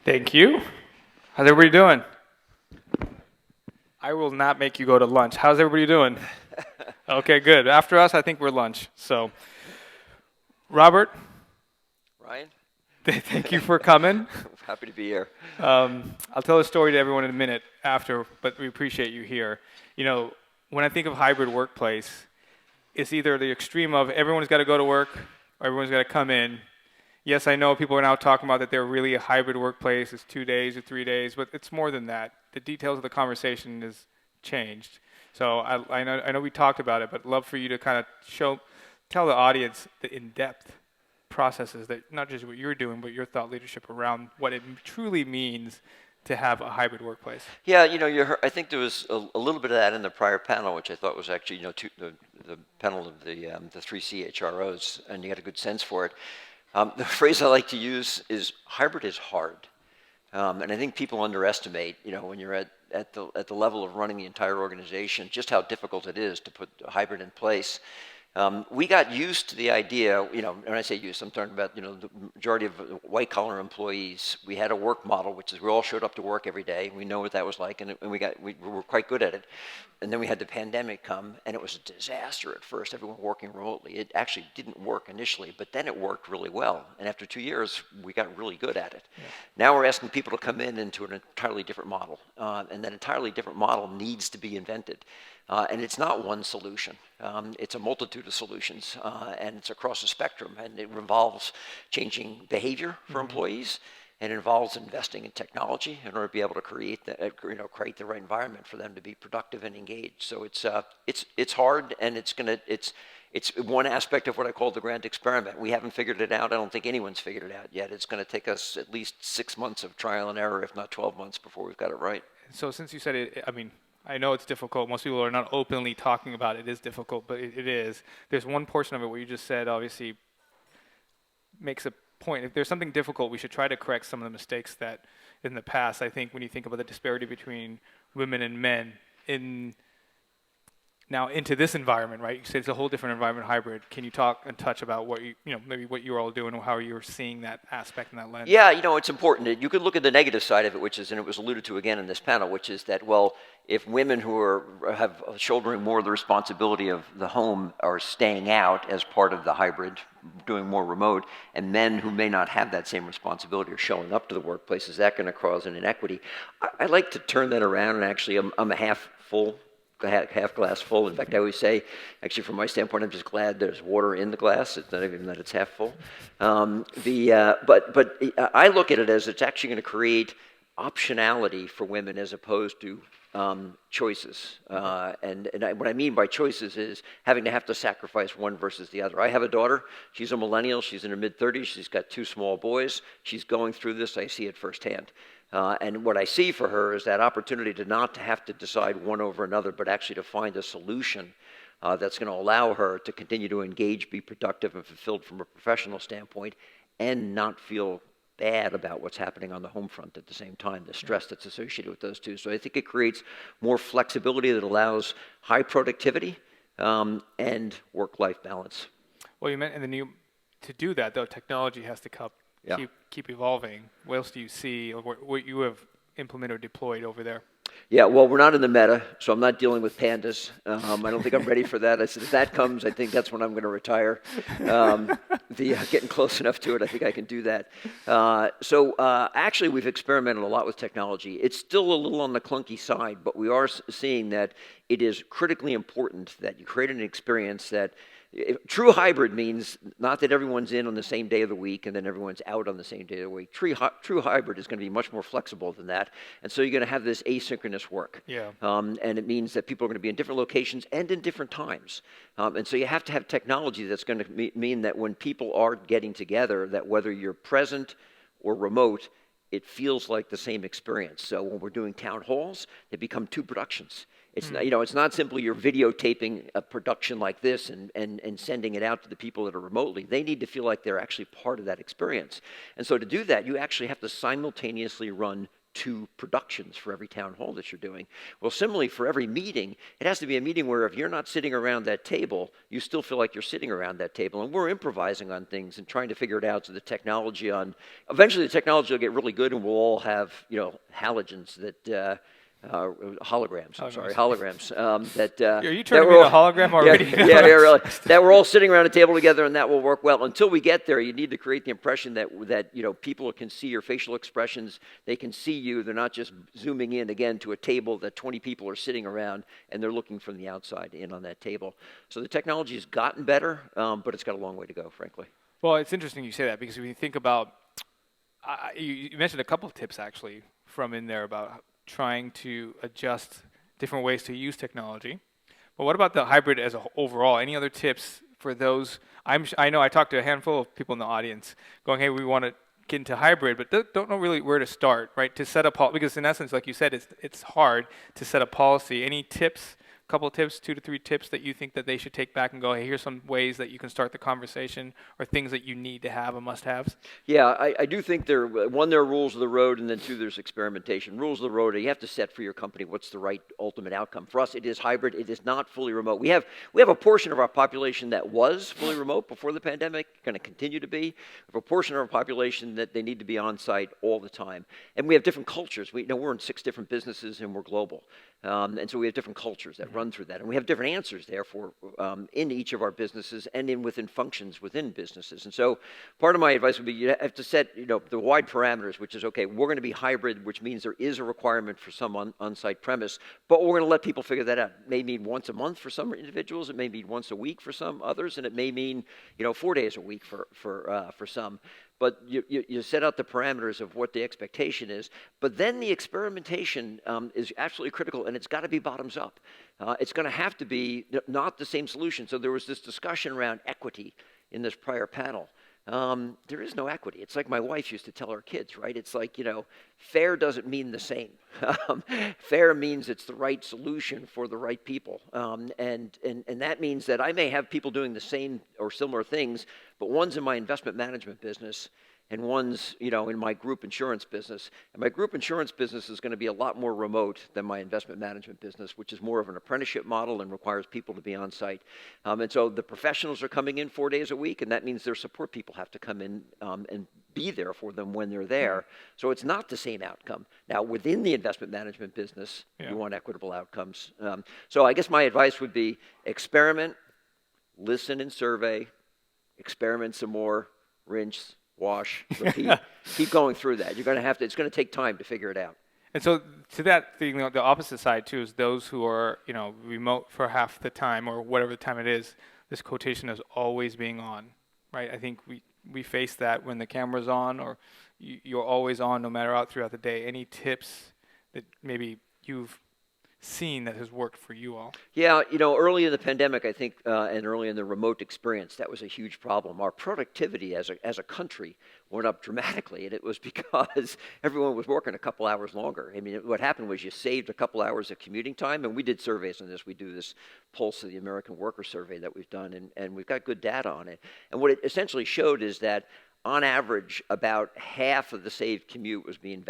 Thank you. How's everybody doing? I will not make you go to lunch. How's everybody doing? Okay, good. After us, I think we're lunch. So, Robert, Ryan, thank you for coming. happy to be here. I'll tell a story to everyone in a minute after, but we appreciate you here. When I think of hybrid workplace, it's either the extreme of everyone's got to go to work or everyone's got to come in. Yes, I know people are now talking about that they're really a hybrid workplace. It's 2 days or 3 days, but it's more than that. The details of the conversation has changed. So I know we talked about it, but love for you to kind of tell the audience the in-depth processes that not just what you're doing, but your thought leadership around what it truly means to have a hybrid workplace. Yeah, I think there was a little bit of that in the prior panel, which I thought was actually, the panel of the three CHROs, and you got a good sense for it. The phrase I like to use is hybrid is hard. And I think people underestimate, when you're at the level of running the entire organization, just how difficult it is to put a hybrid in place. We got used to the idea, when I say used, I'm talking about, the majority of white collar employees. We had a work model, which is we all showed up to work every day. We know what that was like, and we were quite good at it. And then we had the pandemic come, and it was a disaster at first, everyone working remotely. It actually didn't work initially, but then it worked really well. And after 2 years, we got really good at it. Yeah. Now we're asking people to come into an entirely different model. And that entirely different model needs to be invented. And it's not one solution. It's a multitude of solutions, and it's across the spectrum. And it involves changing behavior for employees, and it involves investing in technology in order to be able to create the right environment for them to be productive and engaged. So it's hard, and it's one aspect of what I call the grand experiment. We haven't figured it out. I don't think anyone's figured it out yet. It's going to take us at least 6 months of trial and error, if not 12 months, before we've got it right. So since you said it, I know it's difficult. Most people are not openly talking about it. It is difficult, but it is. There's one portion of it where you just said, obviously, makes a point. If there's something difficult, we should try to correct some of the mistakes that in the past. I think when you think about the disparity between women and men now into this environment, right? You said it's a whole different environment, hybrid. Can you talk and touch about what maybe what you're all doing or how you're seeing that aspect in that lens? Yeah, it's important. You could look at the negative side of it, which is, and it was alluded to again in this panel, which is that, well, if women who have shouldering more of the responsibility of the home are staying out as part of the hybrid, doing more remote, and men who may not have that same responsibility are showing up to the workplace, is that going to cause an inequity? I like to turn that around, and actually I'm a half glass full. In fact, I always say, actually, from my standpoint, I'm just glad there's water in the glass. It's not even that it's half full. But I look at it as it's actually going to create optionality for women as opposed to choices. And what I mean by choices is having to have to sacrifice one versus the other. I have a daughter. She's a millennial. She's in her mid-30s. She's got 2 small boys. She's going through this. I see it firsthand. And what I see for her is that opportunity to not have to decide one over another, but actually to find a solution that's going to allow her to continue to engage, be productive, and fulfilled from a professional standpoint, and not feel bad about what's happening on the home front at the same time, the stress that's associated with those two. So I think it creates more flexibility that allows high productivity and work-life balance. Well, you meant, and then to do that, though, technology has to keep evolving. What else do you see, or what you have implemented or deployed over there? Yeah, well, we're not in the meta, so I'm not dealing with pandas. I don't think I'm ready for that. I said, if that comes, I think that's when I'm going to retire. Getting close enough to it, I think I can do that. Actually, we've experimented a lot with technology. It's still a little on the clunky side, but we are seeing that it is critically important that you create an experience that true hybrid means not that everyone's in on the same day of the week and then everyone's out on the same day of the week. True hybrid is going to be much more flexible than that. And so you're going to have this asynchronous work. Yeah. And it means that people are going to be in different locations and in different times. And so you have to have technology that's going to mean that when people are getting together, that whether you're present or remote, it feels like the same experience. So when we're doing town halls, they become 2 productions. It's not, it's not simply you're videotaping a production like this and sending it out to the people that are remotely. They need to feel like they're actually part of that experience. And so to do that, you actually have to simultaneously run 2 productions for every town hall that you're doing. Well, similarly, for every meeting, it has to be a meeting where if you're not sitting around that table, you still feel like you're sitting around that table. And we're improvising on things and trying to figure it out. So eventually the technology will get really good and we'll all have, halogens that, holograms. I'm sorry, holograms. Are you turning me into a hologram already? Yeah, really. That we're all sitting around a table together, and that will work well. Until we get there, you need to create the impression that people can see your facial expressions. They can see you. They're not just zooming in again to a table that 20 people are sitting around, and they're looking from the outside in on that table. So the technology has gotten better, but it's got a long way to go, frankly. Well, it's interesting you say that because when you think about, you mentioned a couple of tips actually from in there about trying to adjust different ways to use technology. But what about the hybrid as overall? Any other tips for those? I know I talked to a handful of people in the audience going, hey, we want to get into hybrid, but don't know really where to start, right? To set up, because in essence, like you said, it's hard to set a policy. Any tips? Couple of tips, 2 to 3 tips that you think that they should take back and go, hey, here's some ways that you can start the conversation or things that you need to have and must-haves? Yeah, I do think there are rules of the road, and then 2, there's experimentation. Rules of the road, you have to set for your company what's the right ultimate outcome. For us, it is hybrid. It is not fully remote. We have a portion of our population that was fully remote before the pandemic, going to continue to be. We have a portion of our population that they need to be on site all the time. And we have different cultures. We're in 6 different businesses, and we're global. And so we have different cultures that run through that. And we have different answers, therefore, in each of our businesses and within functions within businesses. And so part of my advice would be you have to set the wide parameters, which is, okay, we're going to be hybrid, which means there is a requirement for some on-site premise, but we're going to let people figure that out. It may mean once a month for some individuals. It may mean once a week for some others. And it may mean 4 days a week for some. But you set out the parameters of what the expectation is. But then the experimentation is absolutely critical, and it's got to be bottoms up. It's going to have to be not the same solution. So there was this discussion around equity in this prior panel. There is no equity. It's like my wife used to tell her kids, right? It's like, fair doesn't mean the same. Fair means it's the right solution for the right people. And that means that I may have people doing the same or similar things, but one's in my investment management business and one's, in my group insurance business. And my group insurance business is going to be a lot more remote than my investment management business, which is more of an apprenticeship model and requires people to be on site. And so the professionals are coming in 4 days a week, and that means their support people have to come in and be there for them when they're there. So it's not the same outcome. Now, within the investment management business, you want equitable outcomes. So I guess my advice would be experiment, listen and survey, experiment some more, rinse, wash, repeat. Keep going through that. You're going to have to. It's going to take time to figure it out. And so to that thing, the opposite side too is those who are remote for half the time or whatever the time it is. This quotation is always being on, right? I think we face that when the camera's on, or you're always on no matter out throughout the day. Any tips that maybe you've seen that has worked for you all? Yeah, early in the pandemic, I think, and early in the remote experience, that was a huge problem. Our productivity as a country went up dramatically, and it was because everyone was working a couple hours longer. I mean, what happened was you saved a couple hours of commuting time, and we did surveys on this. We do this Pulse of the American Worker Survey that we've done, and we've got good data on it. And what it essentially showed is that on average, about half of the saved commute was being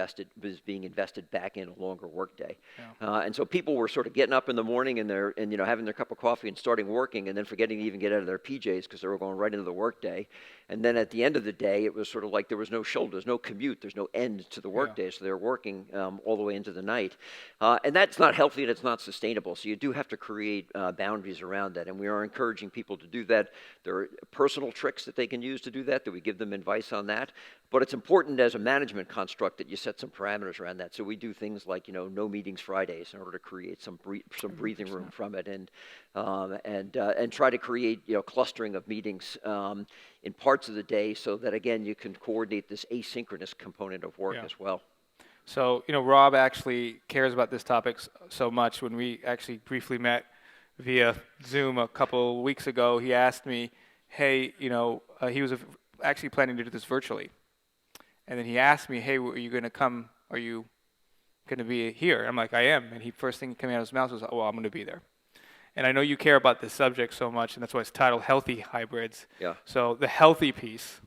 invested back in a longer workday. Yeah. And so people were sort of getting up in the morning and having their cup of coffee and starting working, and then forgetting to even get out of their PJs because they were going right into the workday. And then at the end of the day, it was sort of like there was no shoulders, no commute, there's no end to the workday, so they were working all the way into the night. And that's not healthy and it's not sustainable, so you do have to create boundaries around that, and we are encouraging people to do that. There are personal tricks that they can use to do that we give them advice on that. But it's important as a management construct that you set some parameters around that. So we do things like, no meetings Fridays in order to create some breathing room from it, and try to create, clustering of meetings in parts of the day so that, again, you can coordinate this asynchronous component of work as well. So, Rob actually cares about this topic so much. When we actually briefly met via Zoom a couple weeks ago, he asked me, hey, he was actually planning to do this virtually. And then he asked me, hey, are you going to come? Are you going to be here? And I'm like, I am. And first thing coming out of his mouth was, well, I'm going to be there. And I know you care about this subject so much, and that's why it's titled Healthy Hybrids. Yeah. So the healthy piece,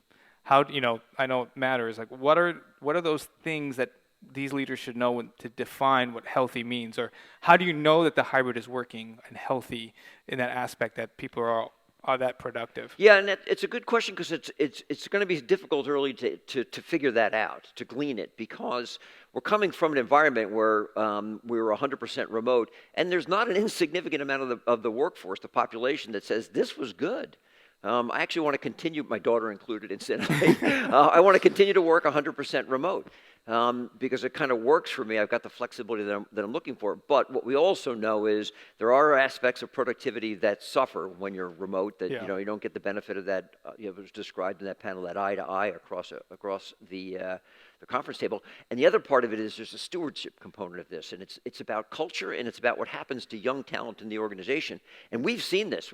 I know it matters. Like, what are those things that these leaders should know to define what healthy means? Or how do you know that the hybrid is working and healthy in that aspect that people are that productive? Yeah, and it's a good question because it's going to be difficult early to figure that out, to glean it, because we're coming from an environment where we were 100% remote, and there's not an insignificant amount of the workforce, the population, that says this was good. I actually want to continue, my daughter included, incidentally. I want to continue to work 100% remote because it kind of works for me. I've got the flexibility that I'm looking for. But what we also know is there are aspects of productivity that suffer when you're remote, that you don't get the benefit of that. It was described in that panel, that eye to eye across the conference table. And the other part of it is there's a stewardship component of this, and it's about culture, and it's about what happens to young talent in the organization. And we've seen this.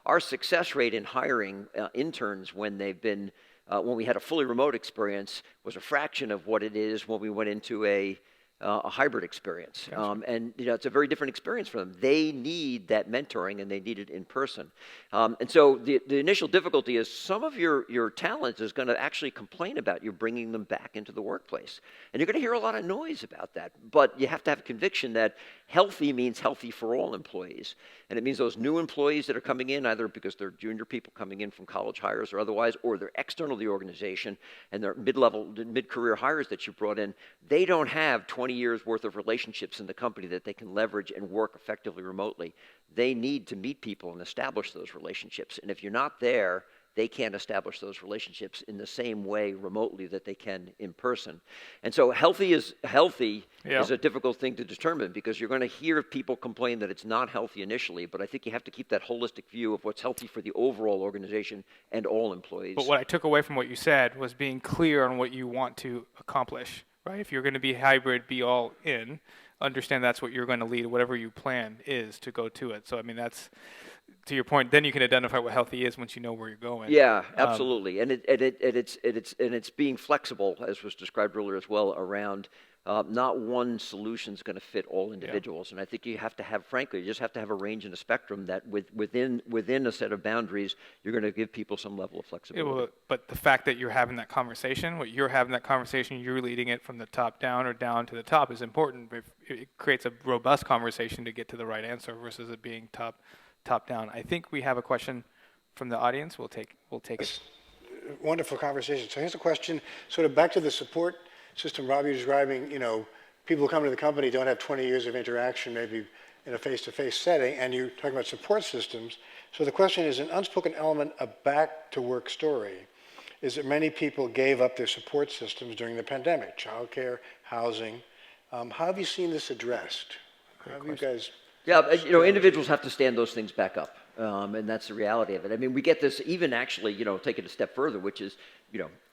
Our success rate in hiring interns when they've been when we had a fully remote experience was a fraction of what it is when we went into a hybrid experience. Gotcha. And it's a very different experience for them. They need that mentoring, and they need it in person. And so the initial difficulty is some of your talent is going to actually complain about you bringing them back into the workplace. And you're going to hear a lot of noise about that. But you have to have conviction that healthy means healthy for all employees. And it means those new employees that are coming in, either because they're junior people coming in from college hires or otherwise, or they're external to the organization, and they're mid-career hires that you brought in, they don't have 20 years worth of relationships in the company that they can leverage and work effectively remotely. They need to meet people and establish those relationships. And if you're not there, they can't establish those relationships in the same way remotely that they can in person. And so healthy is a difficult thing to determine, because you're going to hear people complain that it's not healthy initially, but I think you have to keep that holistic view of what's healthy for the overall organization and all employees. But what I took away from what you said was being clear on what you want to accomplish, right? If you're going to be hybrid, be all in, understand that's what you're going to lead, whatever you plan is to go to it. So, I mean, that's, to your point, then you can identify what healthy is once you know where you're going. Yeah, absolutely. And it's being flexible, as was described earlier as well, around not one solution is going to fit all individuals. And I think you have to have, frankly, you just have to have a range and a spectrum that within a set of boundaries, you're going to give people some level of flexibility. But the fact that you're having that conversation, you're leading it from the top down or down to the top is important. It creates a robust conversation to get to the right answer versus it being top down. I think we have a question from the audience. We'll take it. Wonderful conversation. So here's a question, sort of back to the support system. Rob, you're describing, people who come to the company don't have 20 years of interaction, maybe in a face-to-face setting, and you're talking about support systems. So the question is, an unspoken element of back-to-work story is that many people gave up their support systems during the pandemic, childcare, housing. How have you seen this addressed? How have you guys... Yeah, individuals have to stand those things back up, and that's the reality of it. I mean, we get this even actually, take it a step further, which is,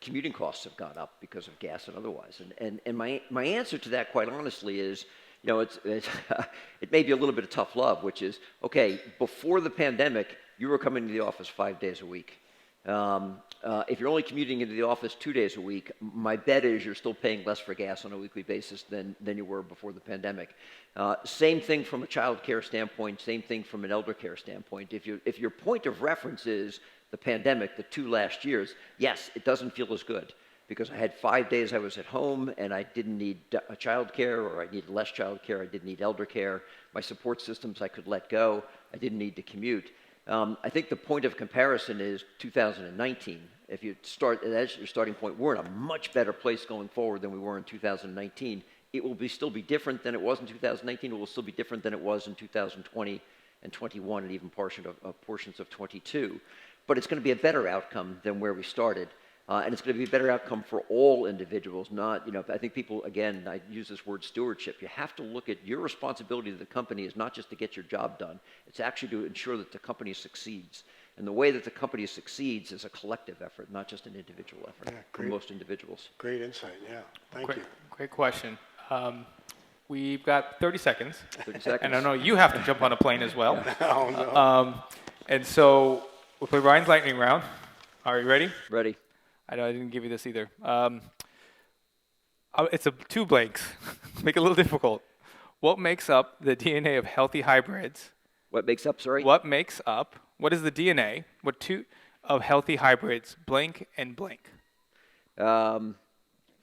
commuting costs have gone up because of gas and otherwise. And my answer to that, quite honestly, is, it may be a little bit of tough love, which is, okay, before the pandemic, you were coming to the office 5 days a week. If you're only commuting into the office 2 days a week, my bet is you're still paying less for gas on a weekly basis than you were before the pandemic. Same thing from a child care standpoint, same thing from an elder care standpoint. If your point of reference is the pandemic, the 2 last years, yes, it doesn't feel as good, because I had 5 days I was at home and I didn't need child care, or I needed less child care, I didn't need elder care. My support systems I could let go, I didn't need to commute. I think the point of comparison is 2019. If you start, as your starting point, we're in a much better place going forward than we were in 2019. It will still be different than it was in 2019. It will still be different than it was in 2020 and 21, and even portions of 22. But it's going to be a better outcome than where we started. And it's going to be a better outcome for all individuals, not, I think people, again, I use this word stewardship. You have to look at your responsibility to the company is not just to get your job done. It's actually to ensure that the company succeeds. And the way that the company succeeds is a collective effort, not just an individual effort for most individuals. Great insight, yeah. Thank you. Great question. We've got 30 seconds. 30 seconds. And I know you have to jump on a plane as well. Oh, no. And so we'll play Ryan's lightning round. Are you ready? Ready. I know I didn't give you this either. It's 2 blanks. Make it a little difficult. What makes up the DNA of healthy hybrids? What makes up, sorry? What is the DNA? Of healthy hybrids, blank and blank?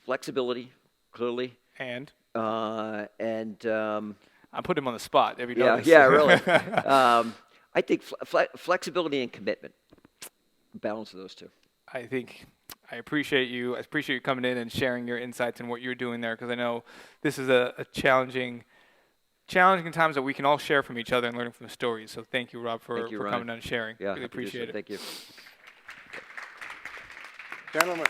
Flexibility, clearly. And and I put him on the spot. Have you yeah, noticed? yeah, really. I think flexibility and commitment, balance of those two. I think I appreciate you. I appreciate you coming in and sharing your insights and what you're doing there, because I know this is a challenging times that we can all share from each other and learn from the stories. So thank you, Rob, for Ryan. coming down and sharing. Yeah, Really appreciate it. Thank you. Gentlemen.